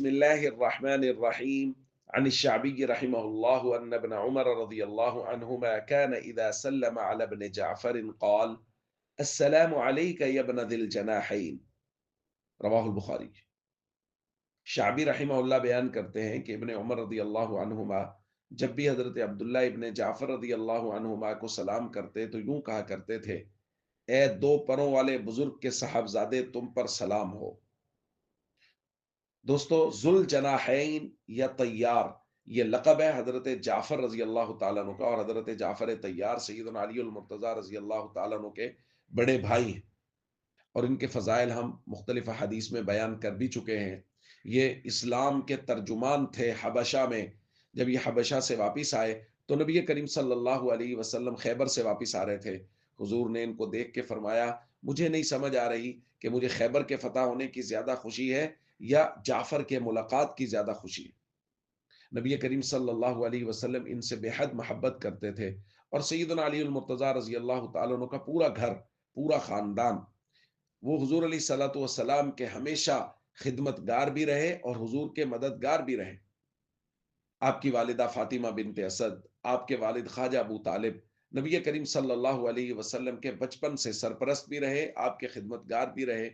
بسم الله الرحمن الرحيم عن الشعبي رحمه الله أن ابن عمر رضي الله عنهما كان إذا سلم على ابن جعفر قال السلام عليك يا ابن ذي الجناحين رواہ البخاری۔ شعبی رحمہ اللہ بیان کرتے ہیں کہ ابن عمر رضی اللہ عنہما جب بھی حضرت عبداللہ ابن جعفر رضی اللہ عنہما کو سلام کرتے تو یوں کہا کرتے تھے، اے دو پروں والے بزرگ کے صاحبزادے تم پر سلام ہو۔ دوستو، ذوال جناحین یا طیار یہ لقب ہے حضرت جعفر رضی اللہ تعالیٰ عنہ کا، اور حضرت جعفر طیار سیدنا علی المرتضیٰ رضی اللہ تعالیٰ عنہ کے بڑے بھائی ہیں، اور ان کے فضائل ہم مختلف حدیث میں بیان کر بھی چکے ہیں۔ یہ اسلام کے ترجمان تھے حبشہ میں۔ جب یہ حبشہ سے واپس آئے تو نبی کریم صلی اللہ علیہ وسلم خیبر سے واپس آ رہے تھے۔ حضور نے ان کو دیکھ کے فرمایا، مجھے نہیں سمجھ آ رہی کہ مجھے خیبر کے فتح ہونے کی زیادہ خوشی ہے یا جعفر کے ملاقات کی زیادہ خوشی ہے۔ نبی کریم صلی اللہ علیہ وسلم ان سے بے حد محبت کرتے تھے، اور سیدنا علی المرتضیٰ رضی اللہ تعالیٰ عنہ کا پورا گھر، پورا خاندان، وہ حضور علیہ الصلوۃ والسلام کے ہمیشہ خدمتگار بھی رہے اور حضور کے مددگار بھی رہے۔ آپ کی والدہ فاطمہ بنت اسد، آپ کے والد خواجہ ابو طالب نبی کریم صلی اللہ علیہ وسلم کے بچپن سے سرپرست بھی رہے، آپ کے خدمتگار بھی رہے،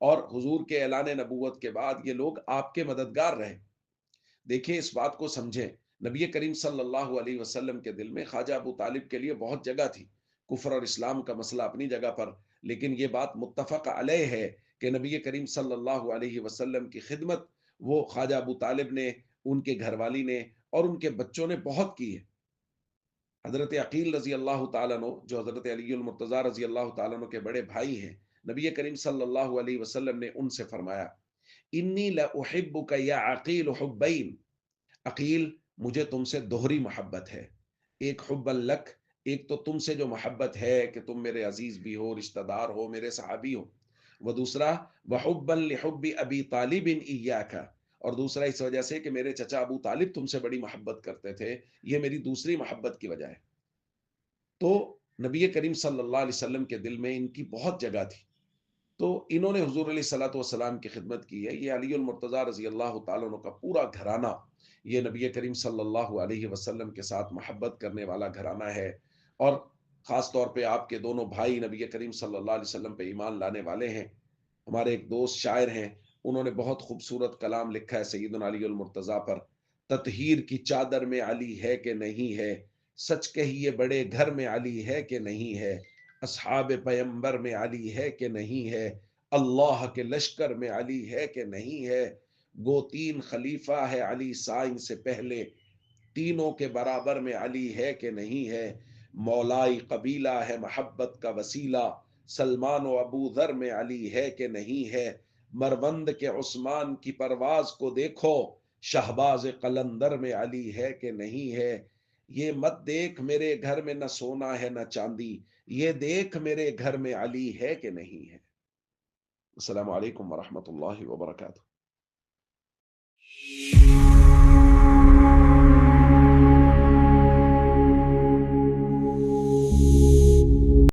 اور حضور کے اعلان نبوت کے بعد یہ لوگ آپ کے مددگار رہے۔ دیکھیں، اس بات کو سمجھیں، نبی کریم صلی اللہ علیہ وسلم کے دل میں خواجہ ابو طالب کے لیے بہت جگہ تھی۔ کفر اور اسلام کا مسئلہ اپنی جگہ پر، لیکن یہ بات متفق علیہ ہے کہ نبی کریم صلی اللہ علیہ وسلم کی خدمت وہ خواجہ ابو طالب نے، ان کے گھر والی نے اور ان کے بچوں نے بہت کی ہے۔ حضرت عقیل رضی اللہ تعالیٰ عنہ، جو حضرت علی المرتضیٰ رضی اللہ تعالیٰ عنہ کے بڑے بھائی ہیں، نبی کریم صلی اللہ علیہ وسلم نے ان سے فرمایا، انی لأحبک یا عقیل حبین، عقیل مجھے تم سے دوہری محبت ہے، ایک حب لک، ایک تو تم سے جو محبت ہے کہ تم میرے عزیز بھی ہو، رشتہ دار ہو، میرے صحابی ہو، وہ دوسرا وحبا لحب ابی طالب ایاک، اور دوسرا اس وجہ سے کہ میرے چچا ابو طالب تم سے بڑی محبت کرتے تھے، یہ میری دوسری محبت کی وجہ ہے۔ تو نبی کریم صلی اللہ علیہ وسلم کے دل میں ان کی بہت جگہ تھی، تو انہوں نے حضور علیہ الصلوۃ والسلام کی خدمت کی ہے۔ یہ علی المرتضیٰ رضی اللہ تعالیٰ عنہ کا پورا گھرانہ، یہ نبی کریم صلی اللہ علیہ وسلم کے ساتھ محبت کرنے والا گھرانہ ہے، اور خاص طور پہ آپ کے دونوں بھائی نبی کریم صلی اللہ علیہ وسلم پہ ایمان لانے والے ہیں۔ ہمارے ایک دوست شاعر ہیں، انہوں نے بہت خوبصورت کلام لکھا ہے سیدنا علی المرتضیٰ پر، تطہیر کی چادر میں علی ہے کہ نہیں ہے، سچ کہیے بڑے گھر میں علی ہے کہ نہیں ہے، اصحاب پیمبر میں علی ہے کہ نہیں ہے، اللہ کے لشکر میں علی ہے کہ نہیں ہے، گو تین خلیفہ ہے علی سائن سے پہلے، تینوں کے برابر میں علی ہے کہ نہیں ہے، مولائی قبیلہ ہے محبت کا وسیلہ، سلمان و ابو ذر میں علی ہے کہ نہیں ہے، مروند کے عثمان کی پرواز کو دیکھو، شہباز قلندر میں علی ہے کہ نہیں ہے، یہ مت دیکھ میرے گھر میں نہ سونا ہے نہ چاندی، یہ دیکھ میرے گھر میں علی ہے کہ نہیں ہے۔ السلام علیکم ورحمۃ اللہ وبرکاتہ۔